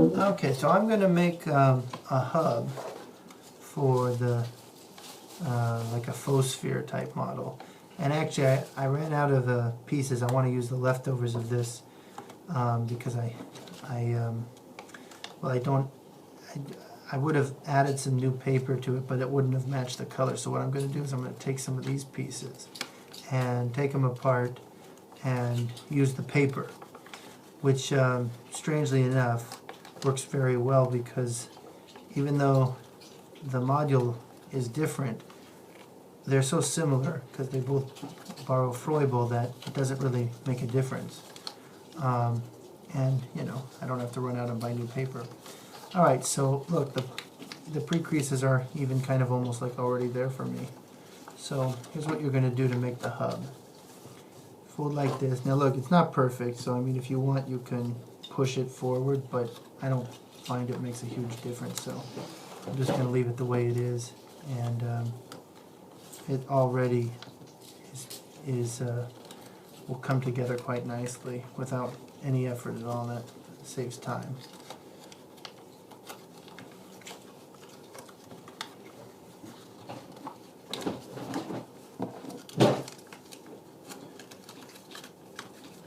Okay, so I'm going to make a hub for the like a faux sphere type model. And actually I ran out of pieces. I want to use the leftovers of this because well, I would have added some new paper to it, but it wouldn't have matched the color. So what I'm going to do is I'm going to take some of these pieces and take them apart and use the paper, which strangely enough works very well, because even though the module is different, they're so similar because they both borrow Froebel that it doesn't really make a difference. And you know, I don't have to run out and buy new paper. All right, so look, the pre-creases are even kind of almost like already there for me. So here's what you're going to do to make the hub. Fold like this. Now look, it's not perfect, so I mean, if you want, you can push it forward, but I don't find it makes a huge difference, so I'm just going to leave it the way it is. And it already will come together quite nicely without any effort at all, and that saves time.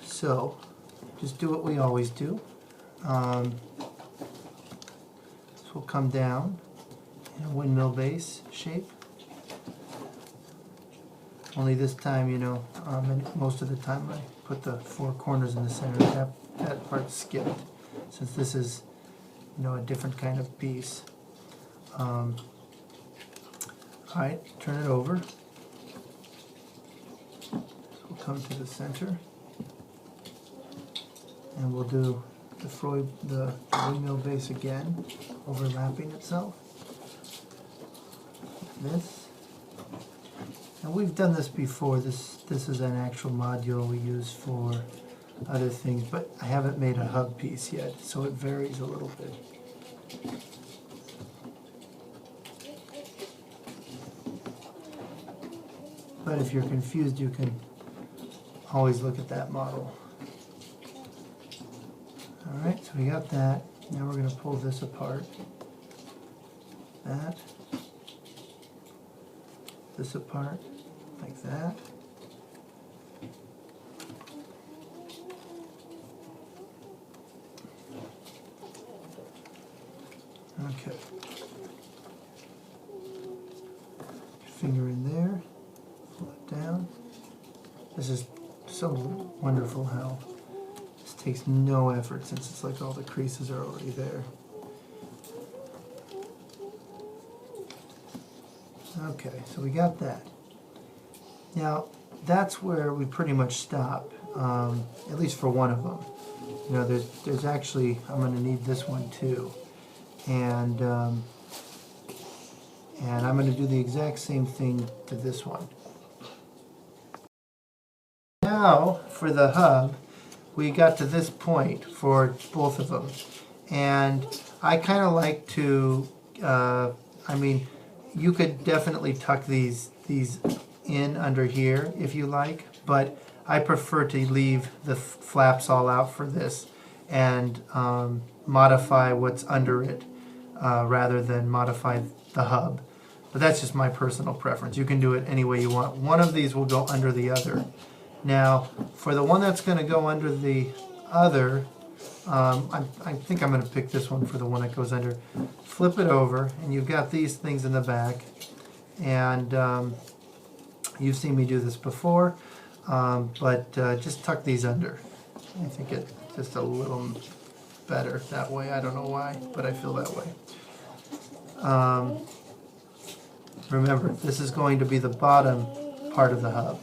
So just do what we always do. This will come down in a windmill base shape. Only this time, you know, and most of the time I put the four corners in the center. That part skipped, since this is, you know, a different kind of piece. All right, turn it over. So we'll come to the center, and we'll do the windmill base again, overlapping itself. This. And we've done this before. This is an actual module we use for other things, but I haven't made a hub piece yet, so it varies a little bit. But if you're confused, you can always look at that model. All right, so we got that. Now we're going to pull this apart. That. This apart, like that. Okay. Finger in there, pull it down. This is so wonderful how this takes no effort, since it's like all the creases are already there. Okay, so we got that. Now, that's where we pretty much stop, at least for one of them. You know, there's actually, I'm going to need this one too. And I'm going to do the exact same thing to this one. Now, for the hub, we got to this point for both of them. And I kind of like to, I mean, you could definitely tuck these in under here if you like, but I prefer to leave the flaps all out for this and modify what's under it rather than modify the hub. But that's just my personal preference. You can do it any way you want. One of these will go under the other. Now, for the one that's going to go under the other, I think I'm going to pick this one for the one that goes under. Flip it over, and you've got these things in the back. And you've seen me do this before, but just tuck these under. I think it's just a little better that way. I don't know why, but I feel that way. Remember, this is going to be the bottom part of the hub.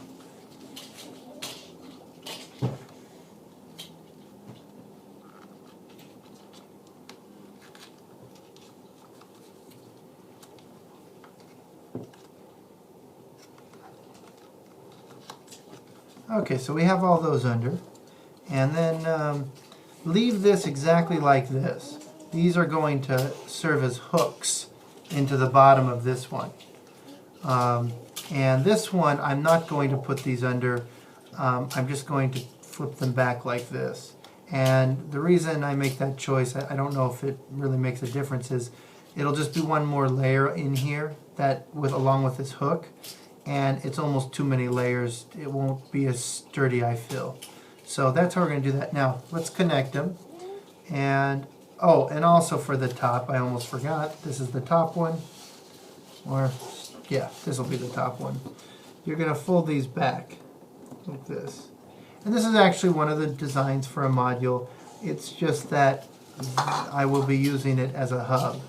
Okay, so we have all those under, and then leave this exactly like this. These are going to serve as hooks into the bottom of this one. And this one, I'm not going to put these under. I'm just going to flip them back like this. And the reason I make that choice, I don't know if it really makes a difference, is it'll just be one more layer in here that along with this hook, and it's almost too many layers. It won't be as sturdy, I feel. So that's how we're going to do that. Now let's connect them. And oh, and also for the top, I almost forgot, this is the top one. Or yeah, this will be the top one. You're going to fold these back like this. And this is actually one of the designs for a module. It's just that I will be using it as a hub.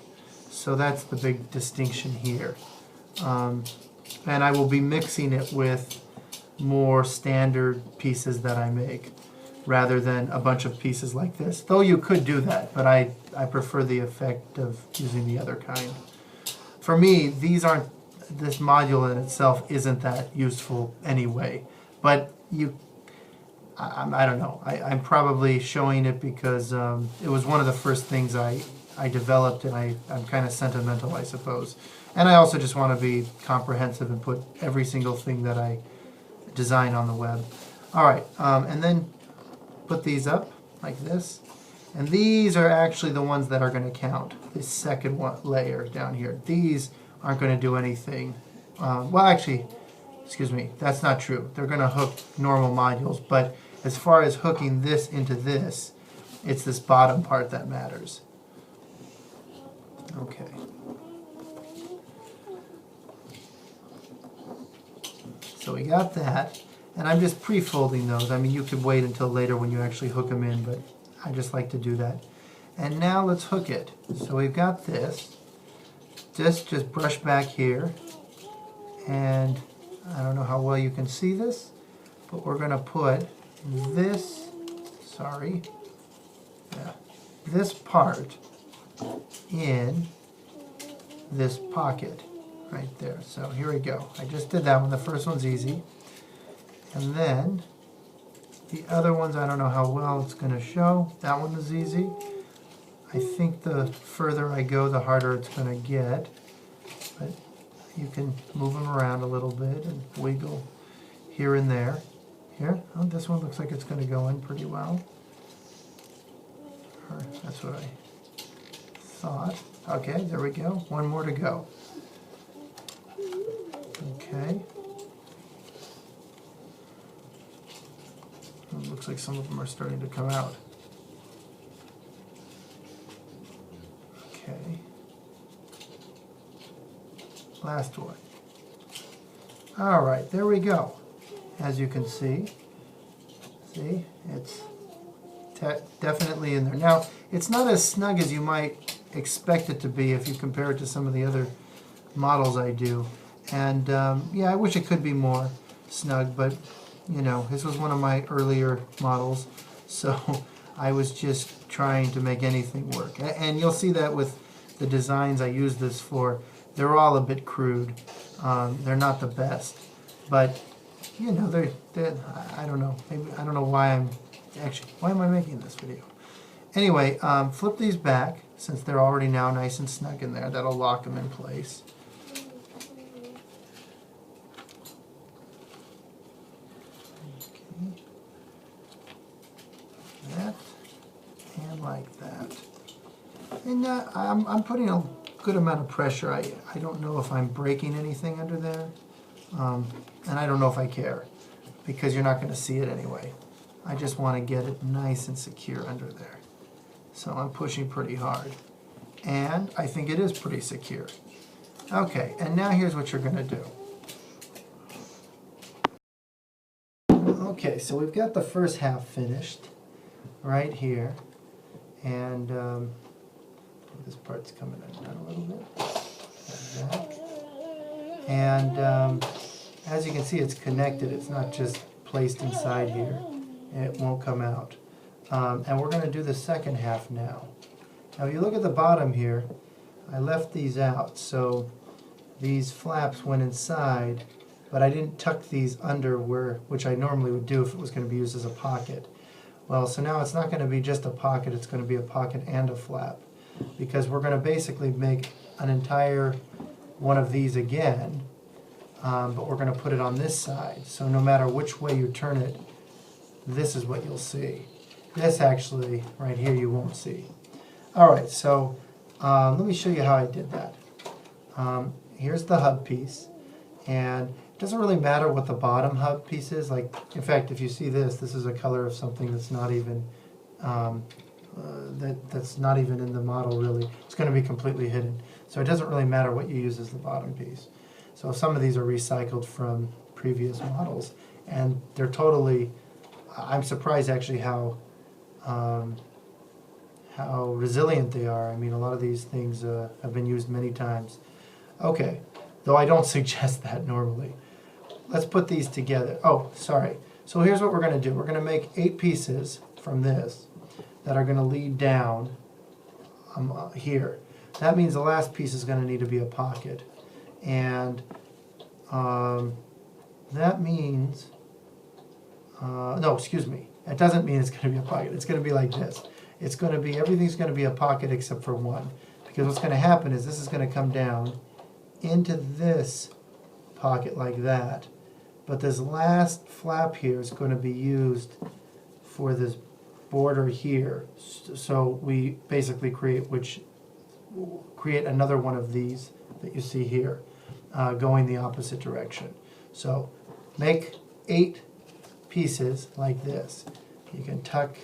So that's the big distinction here. And I will be mixing it with more standard pieces that I make, rather than a bunch of pieces like this. Though you could do that, but I prefer the effect of using the other kind. For me, this module in itself isn't that useful anyway. But I don't know. I'm probably showing it because it was one of the first things I developed, and I'm kind of sentimental, I suppose. And I also just want to be comprehensive and put every single thing that I design on the web. All right, and then put these up like this. And these are actually the ones that are going to count. This second layer down here. These aren't going to do anything. Well, actually, excuse me, that's not true. They're going to hook normal modules, but as far as hooking this into this, it's this bottom part that matters. Okay. So we got that, and I'm just pre-folding those. I mean, you could wait until later when you actually hook them in, but I just like to do that. And now let's hook it. So we've got this. Just brush back here, and I don't know how well you can see this, but we're going to put this, this part in this pocket right there. So here we go. I just did that one. The first one's easy. And then the other ones, I don't know how well it's going to show. That one is easy. I think the further I go, the harder it's going to get. But you can move them around a little bit and wiggle here and there. Here, oh, this one looks like it's going to go in pretty well. Or that's what I thought. Okay, there we go. One more to go. Okay. It looks like some of them are starting to come out. Okay. Last one. All right, there we go. As you can see, it's definitely in there. Now, it's not as snug as you might expect it to be if you compare it to some of the other models I do. And yeah, I wish it could be more snug, but you know, this was one of my earlier models, so I was just trying to make anything work. And you'll see that with the designs I use this for. They're all a bit crude. They're not the best, but you know, they're I don't know. Maybe, I don't know why why am I making this video? Anyway, flip these back since they're already now nice and snug in there. That'll lock them in place. Okay. That and like that. And I'm putting a good amount of pressure. I don't know if I'm breaking anything under there. And I don't know if I care, because you're not going to see it anyway. I just want to get it nice and secure under there. So I'm pushing pretty hard. And I think it is pretty secure. Okay, and now here's what you're going to do. Okay, so we've got the first half finished right here. And this part's coming in down a little bit. Like that. And as you can see, it's connected. It's not just placed inside here. It won't come out. And we're going to do the second half now. Now, if you look at the bottom here, I left these out. So these flaps went inside, but I didn't tuck these under which I normally would do if it was going to be used as a pocket. Well, so now it's not going to be just a pocket. It's going to be a pocket and a flap, because we're going to basically make an entire one of these again, but we're going to put it on this side. So no matter which way you turn it, this is what you'll see. This actually, right here, you won't see. All right, so let me show you how I did that. Here's the hub piece, and it doesn't really matter what the bottom hub piece is. Like, in fact, if you see this, this is a color of something that's not even that's not even in the model really. It's going to be completely hidden. So it doesn't really matter what you use as the bottom piece. So some of these are recycled from previous models, and they're totally, I'm surprised actually how resilient they are. I mean, a lot of these things have been used many times. Okay, though I don't suggest that normally. Let's put these together. Oh, sorry. So here's what we're going to do. We're going to make 8 pieces from this that are going to lead down here. That means the last piece is going to need to be a pocket. And that means, no, excuse me. It doesn't mean it's going to be a pocket. It's going to be like this. It's going to be, everything's going to be a pocket except for one. Because what's going to happen is this is going to come down into this pocket like that. But this last flap here is going to be used for this border here. So we basically create another one of these that you see here, going the opposite direction. So make 8 pieces like this. You can tuck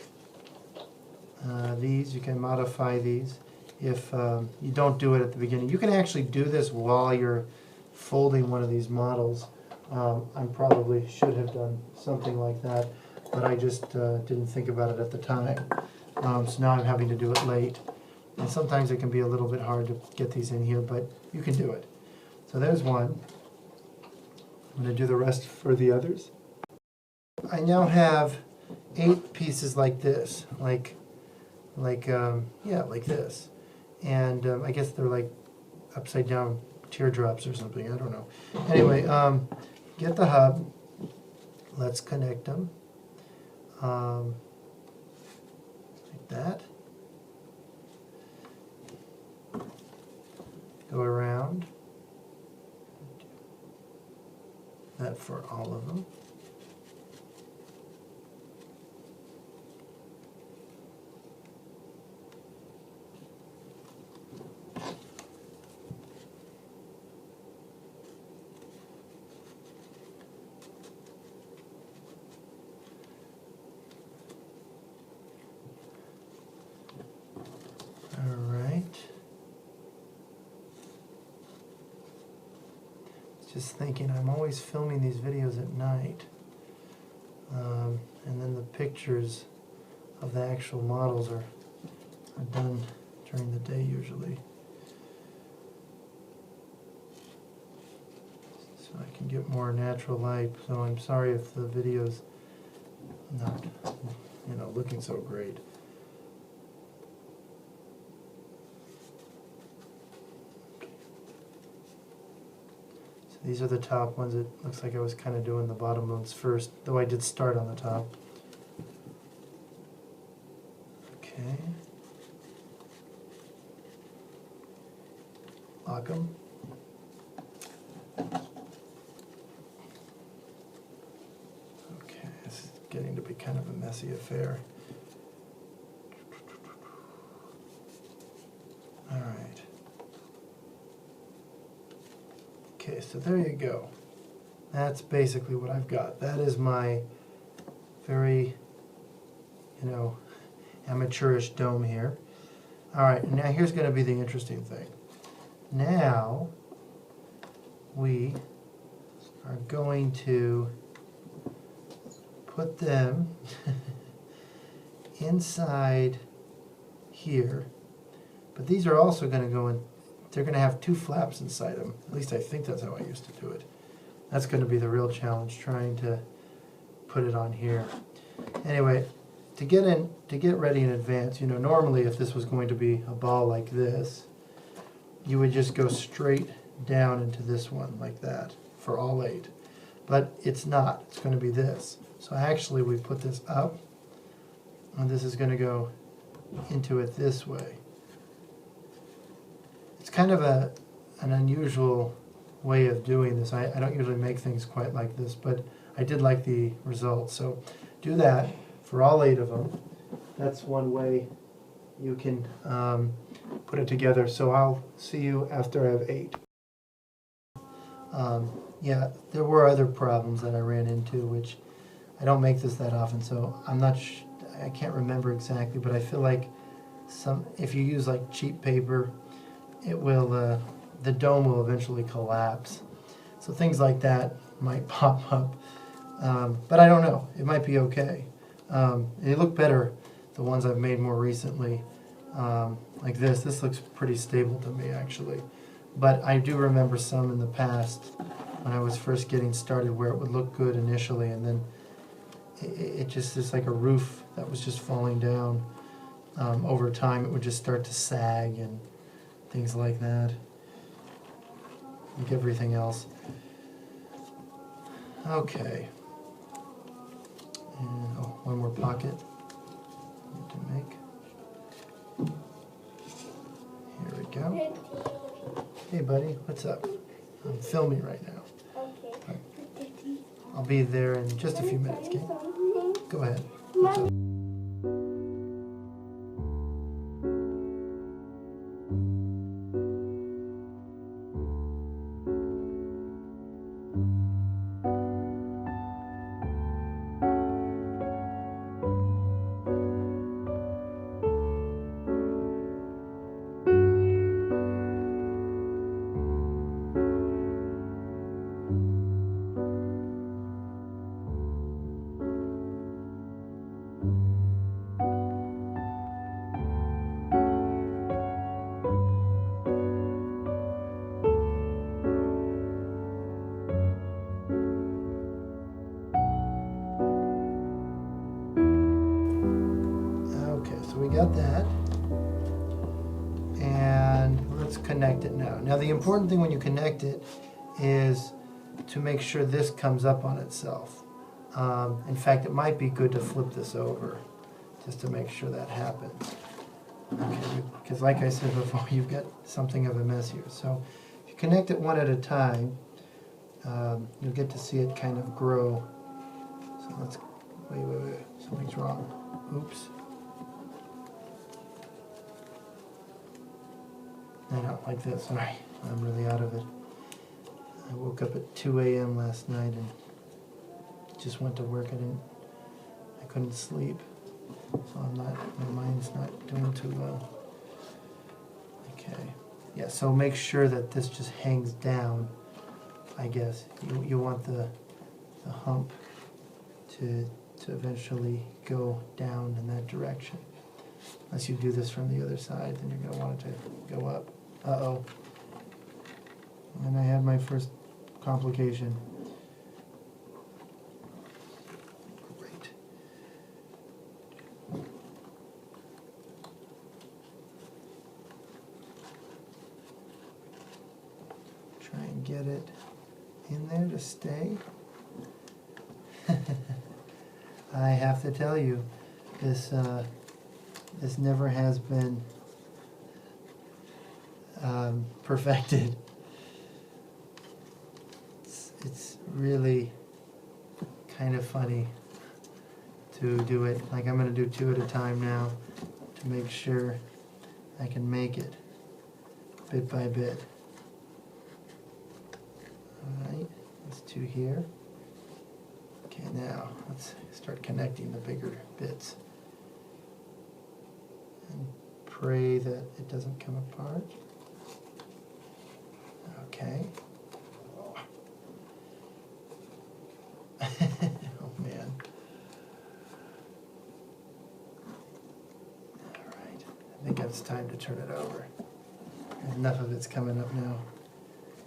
these, you can modify these. If you don't do it at the beginning, you can actually do this while you're folding one of these models. I probably should have done something like that, but I just didn't think about it at the time. So now I'm having to do it late. And sometimes it can be a little bit hard to get these in here, but you can do it. So there's one. I'm going to do the rest for the others. I now have 8 pieces like this, like this. And I guess they're like upside down teardrops or something, I don't know. Anyway, get the hub. Let's connect them. Like that. Go around. That for all of them. Just thinking, I'm always filming these videos at night, and then the pictures of the actual models are done during the day usually, so I can get more natural light. So I'm sorry if the video's not, looking so great. These are the top ones. It looks like I was kind of doing the bottom ones first, though I did start on the top. Okay. Lock them. Okay, this is getting to be kind of a messy affair. All right. Okay, so there you go. That's basically what I've got. That is my very, amateurish dome here. All right, and now here's going to be the interesting thing. Now we are going to put them inside here, but these are also going to go in. They're going to have 2 flaps inside them. At least I think that's how I used to do it. That's going to be the real challenge, trying to put it on here. Anyway, to get ready in advance, normally if this was going to be a ball like this, you would just go straight down into this one like that for all 8. But it's not. It's going to be this. So actually we put this up, and this is going to go into it this way. It's kind of an unusual way of doing this. I don't usually make things quite like this, but I did like the result. So do that for all 8 of them. that's one way you can put it together. So I'll see you after I have 8. Yeah, there were other problems that I ran into, which I don't make this that often, so I'm not I can't remember exactly, but I feel like if you use like cheap paper, it will the dome will eventually collapse. So things like that might pop up, but I don't know. It might be okay. They look better, the ones I've made more recently, like this. This looks pretty stable to me, actually. But I do remember some in the past when I was first getting started where it would look good initially, and then it just is like a roof that was just falling down. Over time, it would just start to sag and things like that, like everything else. Okay. And, oh, one more pocket need to make. Here we go. Hey, buddy, what's up? I'm filming right now. Okay. I'll be there in just a few minutes, okay? Go ahead. What's up? Okay, so we got that. And let's connect it now. Now the important thing when you connect it is to make sure this comes up on itself. In fact, it might be good to flip this over just to make sure that happens. Okay, because like I said before, you've got something of a mess here. So if you connect it one at a time, you'll get to see it kind of grow. So let's, wait, something's wrong. Oops. No, like this, sorry, I'm really out of it. I woke up at 2 a.m. last night and just went to work. I couldn't sleep, so my mind's not doing too well. Okay, yeah, so make sure that this just hangs down, I guess. You want the hump to eventually go down in that direction. Unless you do this from the other side, then you're gonna want it to go up. Uh-oh. And I had my first complication. Great. Try and get it in there to stay. I have to tell you, this never has been perfected. It's really kind of funny to do it. Like I'm going to do 2 at a time now to make sure I can make it bit by bit. Alright, that's 2 here. Okay, now let's start connecting the bigger bits. And pray that it doesn't come apart. Okay. Oh man. Alright, I think it's time to turn it over. Enough of it's coming up now.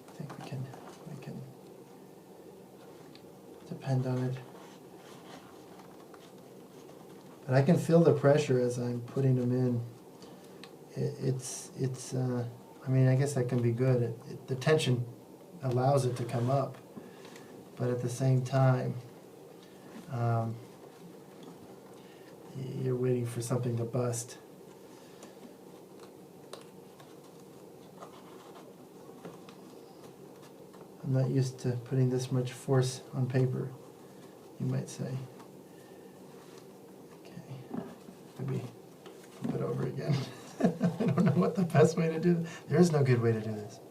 I think we can depend on it. But I can feel the pressure as I'm putting them in. I mean, I guess that can be good. The tension allows it to come up, but at the same time, you're waiting for something to bust. I'm not used to putting this much force on paper, you might say. Okay, maybe what the best way to do this. There is no good way to do this.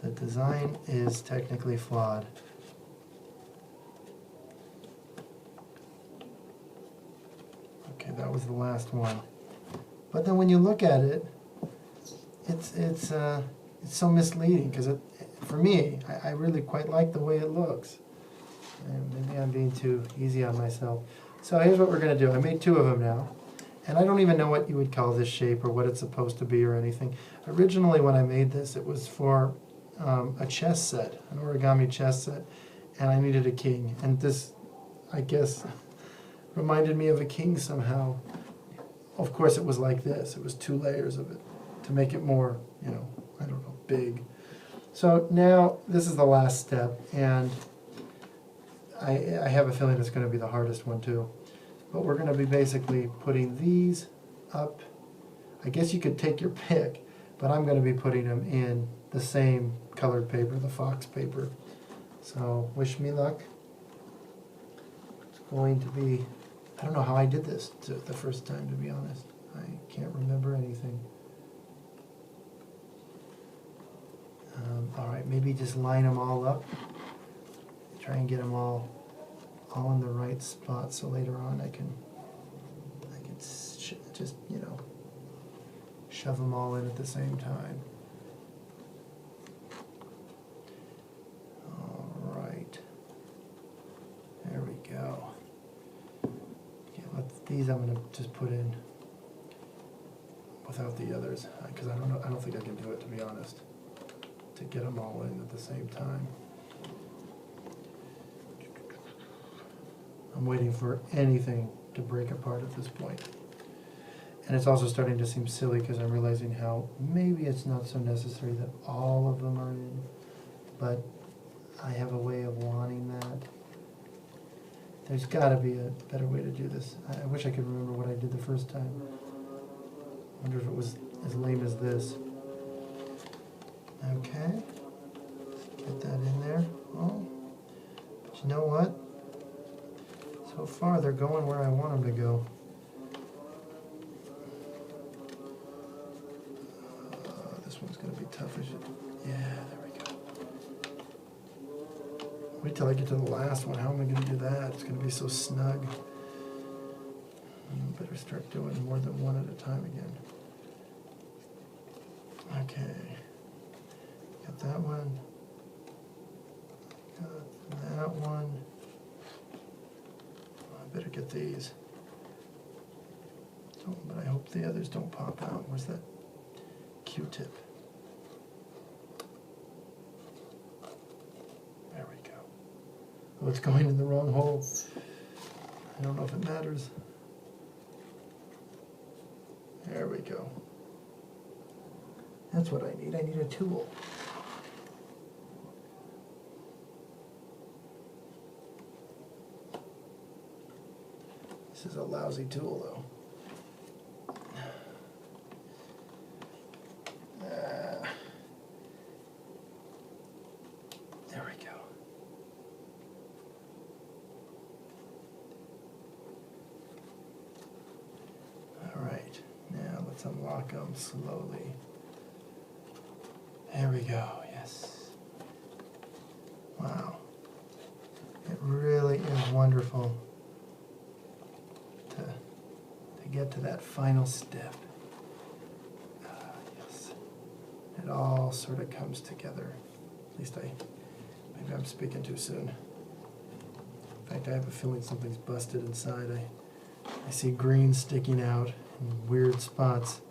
The design is technically flawed. Okay, that was the last one. But then when you look at it, it's so misleading because for me, I really quite like the way it looks. And maybe I'm being too easy on myself. So here's what we're going to do. I made 2 of them now. And I don't even know what you would call this shape or what it's supposed to be or anything. Originally when I made this, it was for a chess set, an origami chess set. And I needed a king. And this, I guess, reminded me of a king somehow. Of course it was like this. It was 2 layers of it to make it more, you know, I don't know, big. So now this is the last step. And I have a feeling it's going to be the hardest one too. But we're going to be basically putting these up. I guess you could take your pick, but I'm going to be putting them in the same colored paper, the fox paper. So wish me luck. It's going to be, I don't know how I did this the first time, to be honest. I can't remember anything. All right, maybe just line them all up. Try and get them all in the right spot, so later on I can just, you know, shove them all in at the same time. All right, there we go. Okay, these I'm going to just put in without the others because I don't think I can do it, to be honest, to get them all in at the same time. I'm waiting for anything to break apart at this point. And it's also starting to seem silly because I'm realizing how maybe it's not so necessary that all of them are in, but I have a way of wanting that. There's got to be a better way to do this. I wish I could remember what I did the first time. I wonder if it was as lame as this. Okay, get that in there. Oh, but you know what? So far, they're going where I want them to go. This one's going to be tough. Yeah, there we go. Wait till I get to the last one. How am I going to do that? It's going to be so snug. Better start doing more than one at a time again. Okay. Got that one. Got that one. Better get these. Oh, but I hope the others don't pop out. Where's that Q-tip? There we go. Oh, it's going in the wrong hole. I don't know if it matters. There we go. That's what I need. I need a tool. This is a lousy tool, though. There we go. All right, now let's unlock them slowly. There we go, yes. Wow. It really is wonderful to get to that final step. Yes. It all sort of comes together. At least maybe I'm speaking too soon. In fact, I have a feeling something's busted inside. I see green sticking out in weird spots.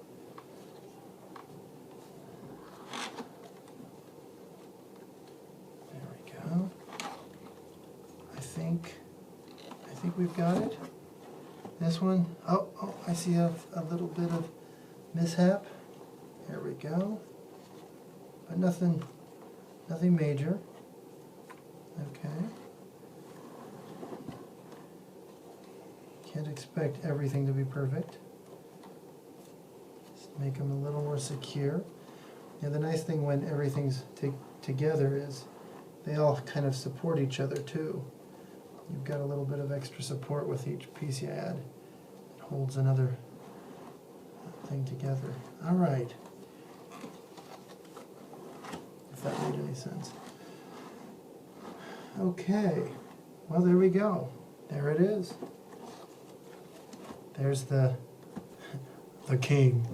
There we go. I think we've got it. This one, oh, I see a little bit of mishap. There we go. But nothing major. Okay. Can't expect everything to be perfect. Just make them a little more secure. Yeah, the nice thing when everything's together is they all kind of support each other too. You've got a little bit of extra support with each piece you add. It holds another thing together. All right. If that made any sense. Okay. Well, there we go. There it is. There's the king.